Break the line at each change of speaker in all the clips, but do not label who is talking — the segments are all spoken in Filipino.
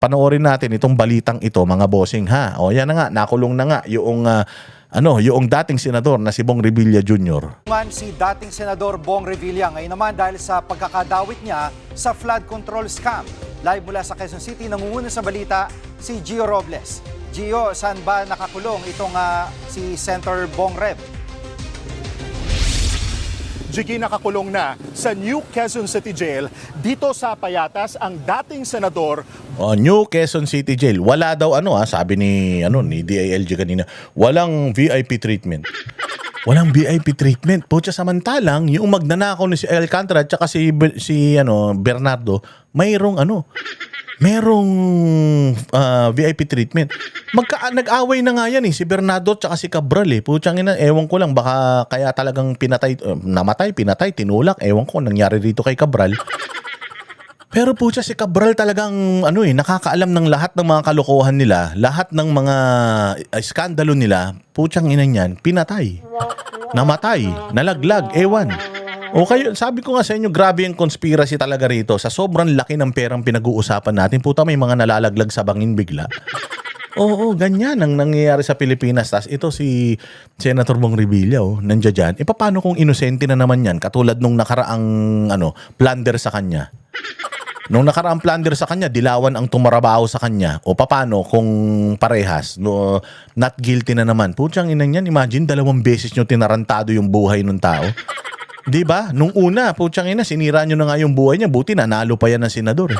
panoorin natin itong balitang ito, mga bossing, ha. O yan na nga, nakulong na nga yung yung dating senador na si Bong Revilla Jr.
Si dating Senador Bong Revilla ngayon naman dahil sa pagkakadawit niya sa flood control scam. Live mula sa Quezon City, nangunguna sa balita si Gio Robles. Gio, saan ba nakakulong itong si Senator Bong Rev?
Jiggy, nakakulong na sa New Quezon City Jail. Dito sa Payatas ang dating senador.
New Quezon City Jail. Wala daw sabi ni DILG kanina, walang VIP treatment. Walang VIP treatment. Pucha, samantalang yung magnanakaw ni si Alcantara at saka si Bernardo, mayroong VIP treatment. Nag-away na nga yan si Bernardo at si Cabral Putsang ina, ewan ko lang, baka kaya talagang pinatay, tinulak. Ewan ko nangyari dito kay Cabral. Pero putya, si Cabral talagang nakakaalam ng lahat ng mga kalokohan nila, lahat ng mga skandalo nila. Putsang ina niyan, pinatay, namatay, nalaglag, ewan. O kayo, sabi ko nga sa inyo, grabe yung conspiracy talaga rito. Sa sobrang laki ng perang pinag-uusapan natin, puta, may mga nalalaglag sa bangin bigla. Oo, ganyan ang nangyayari sa Pilipinas. Tas ito si Senator Bong Revilla, nandiyan dyan. E paano kung inosente na naman yan? Katulad nung nakaraang plunder sa kanya. Nung nakaraang plunder sa kanya, dilawan ang tumarabaho sa kanya. O paano kung parehas, not guilty na naman? Putsang ina niyan, imagine 2 beses nyo tinarantado yung buhay ng tao. Di ba? Nung una, putsang ina, sinira nyo na nga yung buhay niya. Buti nanalo pa yan ng senador.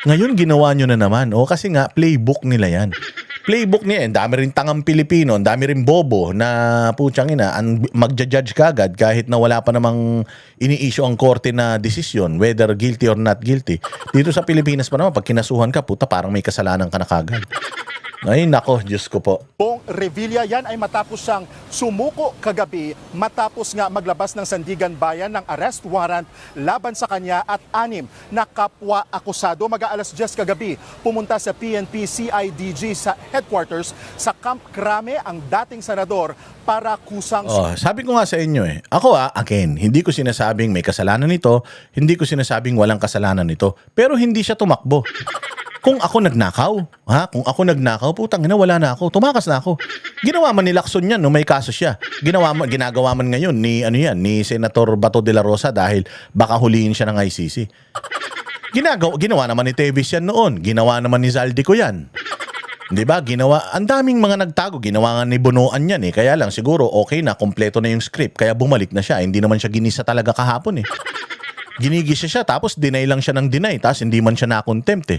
Ngayon, ginawa nyo na naman. O kasi nga, playbook nila yan. Playbook niya, ang dami rin tangang Pilipino, ang dami rin bobo na putsang ina, magja-judge kagad kahit na wala pa namang ini-issue ang korte na desisyon, whether guilty or not guilty. Dito sa Pilipinas pa naman, pag kinasuhan ka, puta, parang may kasalanan ka na kagad. Ay, nako, Diyos ko po.
Bong Revilla, yan ay matapos siyang sumuko kagabi matapos nga maglabas ng Sandigan Bayan ng arrest warrant laban sa kanya at 6 na kapwa akusado. Mag-aalas 10 kagabi, pumunta sa PNP CIDG sa headquarters sa Camp Crame ang dating senador para kusang...
sabi ko nga sa inyo ako again, hindi ko sinasabing may kasalanan nito, hindi ko sinasabing walang kasalanan nito, pero hindi siya tumakbo. Kung ako nagnakaw, kung ako nagnakaw, putang ina, wala na ako. Tumakas na ako. Ginawa man ni Lacson yan, may kaso siya. Ginagawa man ngayon ni Senator Bato de la Rosa dahil baka huliin siya ng ICC. Ginawa naman ni Tevis yan noon. Ginawa naman ni Zaldico yan. 'Di ba? Ang daming mga nagtago. Ginawa nga ni Bonoan yan Kaya lang siguro okay na, kompleto na yung script. Kaya bumalik na siya. Hindi naman siya ginisa talaga kahapon Ginigisa siya tapos deny lang siya ng deny. Tapos hindi man siya na-contempt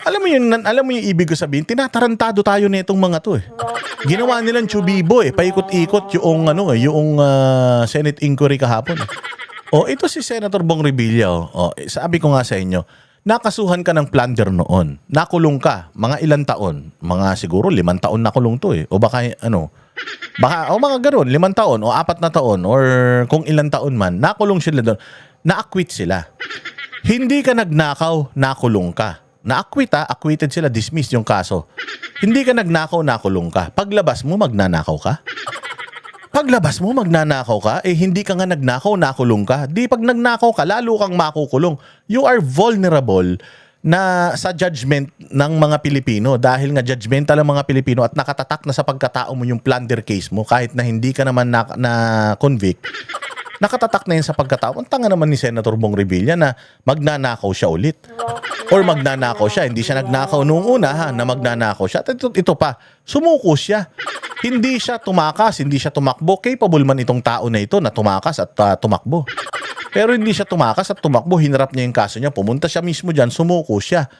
Alam mo yung ibig ko sabihin, tinatarantado tayo nitong mga to Ginawa nilang chubibo paikot-ikot yung Senate inquiry kahapon. Ito si Senator Bong Revilla sabi ko nga sa inyo, nakasuhan ka ng plunder noon. Nakulong ka mga ilang taon, mga siguro 5 taon nakulong to o baka mga ganoon, 5 taon o 4 na taon or kung ilang taon man, nakulong sila doon. Na-acquit sila. Hindi ka nagnakaw, nakulong ka. Acquitted sila, dismissed yung kaso. Hindi ka nagnakaw, nakulong ka. Paglabas mo, magnanakaw ka? Paglabas mo, magnanakaw ka? Hindi ka nga nagnakaw, nakulong ka. Di pag nagnakaw ka, lalo kang makukulong. You are vulnerable na sa judgment ng mga Pilipino dahil nga judgmental ang mga Pilipino at nakatatak na sa pagkatao mo yung plunder case mo kahit na hindi ka naman na-convict. Nakatatak na yun sa pagkatao. Ang tanga naman ni Senator Bong Revilla na magnanakaw siya ulit. Or magnanakaw siya. Hindi siya nagnakaw noong una na magnanakaw siya. At ito pa, sumuko siya. Hindi siya tumakas, hindi siya tumakbo. Capable man itong tao na ito na tumakas at tumakbo. Pero hindi siya tumakas at tumakbo. Hinarap niya yung kaso niya. Pumunta siya mismo dyan, sumuko siya.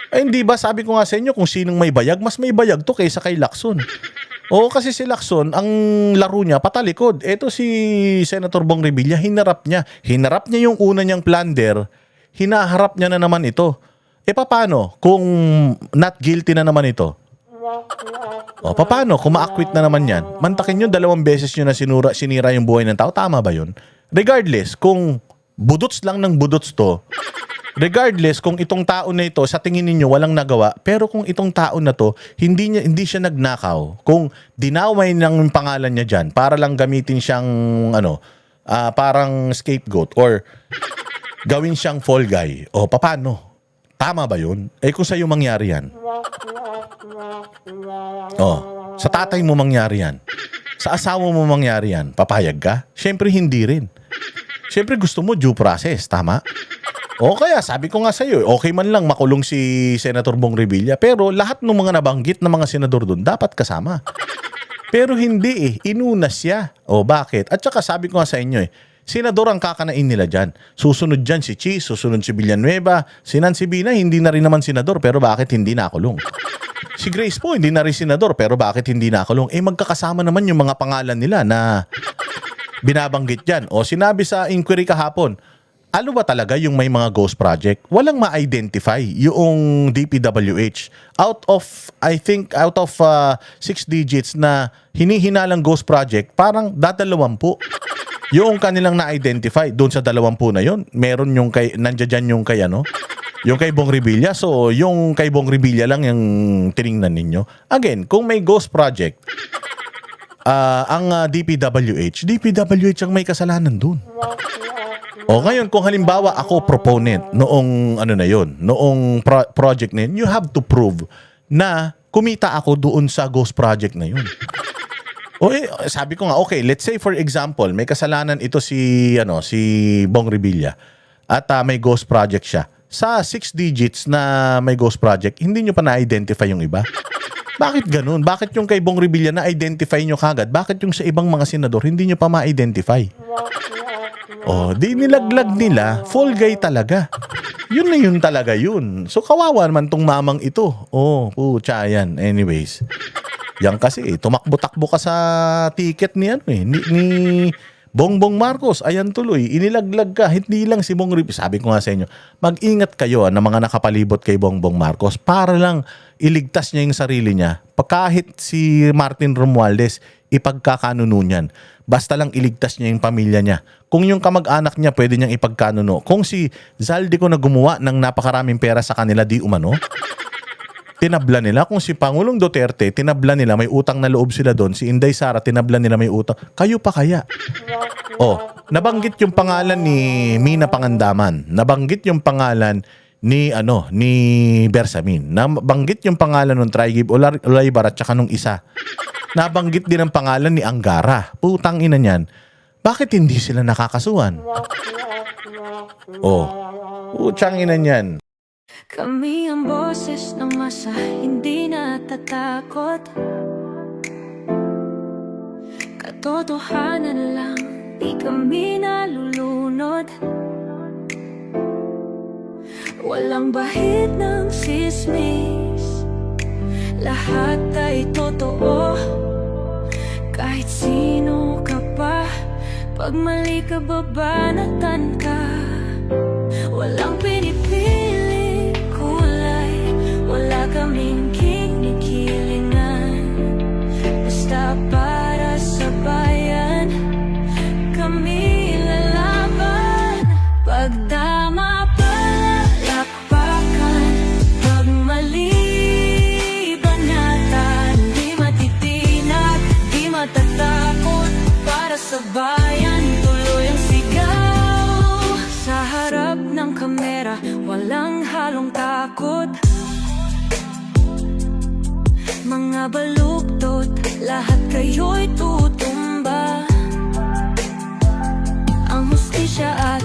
Hindi ba sabi ko nga sa inyo kung sinong may bayag, mas may bayag to kaysa kay Lacson. Kasi si Lacson, ang laro niya patalikod. Ito si Senator Bong Revilla, hinarap niya. Hinarap niya yung una niyang plunder, hinaharap niya na naman ito. Paano kung not guilty na naman ito? Paano kung ma-acquit na naman yan? Mantakin nyo, 2 beses nyo na sinira yung buhay ng tao. Tama ba yun? Regardless, kung budots lang ng budots to, regardless kung itong tao na ito sa tingin niyo walang nagawa, pero kung itong tao na to hindi siya nagnakaw, kung dinaway ng pangalan niya diyan para lang gamitin siyang parang scapegoat or gawin siyang fall guy, paano? Tama ba yun? Eh kung sa'yo mangyari yan? Oh, sa tatay mo mangyari yan. Sa asawa mo mangyari yan. Papayag ka? Siyempre hindi rin. Siyempre gusto mo due process, tama? O kaya sabi ko nga sa'yo, okay man lang makulong si Senator Bong Revilla, pero lahat ng mga nabanggit na mga senador doon dapat kasama. Pero hindi inunas siya. O bakit? At saka sabi ko nga sa inyo senador ang kakanain nila dyan. Susunod dyan si Chi, susunod si Villanueva, si Nancy Bina, hindi na rin naman senador, pero bakit hindi nakulong? Si Grace po, hindi na rin senador, pero bakit hindi nakulong? Magkakasama naman yung mga pangalan nila na binabanggit dyan. O sinabi sa inquiry kahapon, ano ba talaga yung may mga ghost project? Walang ma-identify yung DPWH. Out of 6 digits na hinihinalang ghost project, parang dadalawampu. Yung kanilang na-identify doon sa 20 na yon, meron yung nandiyan dyan yung kay yung kay Bong Revilla. So, yung kay Bong Revilla lang yung tiningnan ninyo. Again, kung may ghost project, ang DPWH ang may kasalanan doon. O ngayon, kung halimbawa ako proponent noong noong project na yun, you have to prove na kumita ako doon sa ghost project na yun. O sabi ko nga, okay, let's say for example, may kasalanan ito si Bong Revilla at may ghost project siya. Sa 6 digits na may ghost project, hindi nyo pa na-identify yung iba. Bakit ganun? Bakit yung kay Bong Revilla na-identify nyo kagad? Bakit yung sa ibang mga senador, hindi nyo pa ma-identify? Di nilaglag nila, fall guy talaga. Yun na yun talaga yun. So kawawa naman tong mamang ito. Pucha yan. Anyways. Yan kasi, tumakbo-takbo ka sa ticket ni ni Bongbong Marcos. Ayan tuloy, inilaglag ka. Hindi lang si Bong Revilla. Sabi ko nga sa inyo, mag-ingat kayo na mga nakapalibot kay Bongbong Marcos para lang iligtas niya yung sarili niya. Kahit si Martin Romualdez, ipagkakanuno niyan. Basta lang iligtas niya yung pamilya niya. Kung yung kamag-anak niya, pwede niyang ipagkanuno. Kung si Zaldico na gumawa ng napakaraming pera sa kanila, di umano, tinabla nila. Kung si Pangulong Duterte, tinabla nila, may utang na loob sila doon. Si Inday Sara, tinabla nila, may utang. Kayo pa kaya? Nabanggit yung pangalan ni Mina Pangandaman. Nabanggit yung pangalan ni Bersamin. Nabanggit yung pangalan ng Trigib Olaybar at saka nung isa. Nabanggit din ang pangalan ni Angara. Putang ina niyan. Bakit hindi sila nakakasuhan? Putang ina niyan.
Kami ang boses ng masa, hindi natatakot. Katotohanan lang, di kami nalulunod. Walang bahid ng sismis, lahat ay totoo. Kahit sino ka pa, pag mali ka babanatan ka. Walang pinipili kulay, wala kaming kinikilingan. Basta para sa bayan, kami lalaban. Pag tama palakpakan, pag mali banatan. Di matitinag, di matatakot, para sa bayan tuloy ang sigaw. Sa harap ng kamera, walang halong takot. Mga baluktot, lahat kayo'y tutumba. Ang hustisya at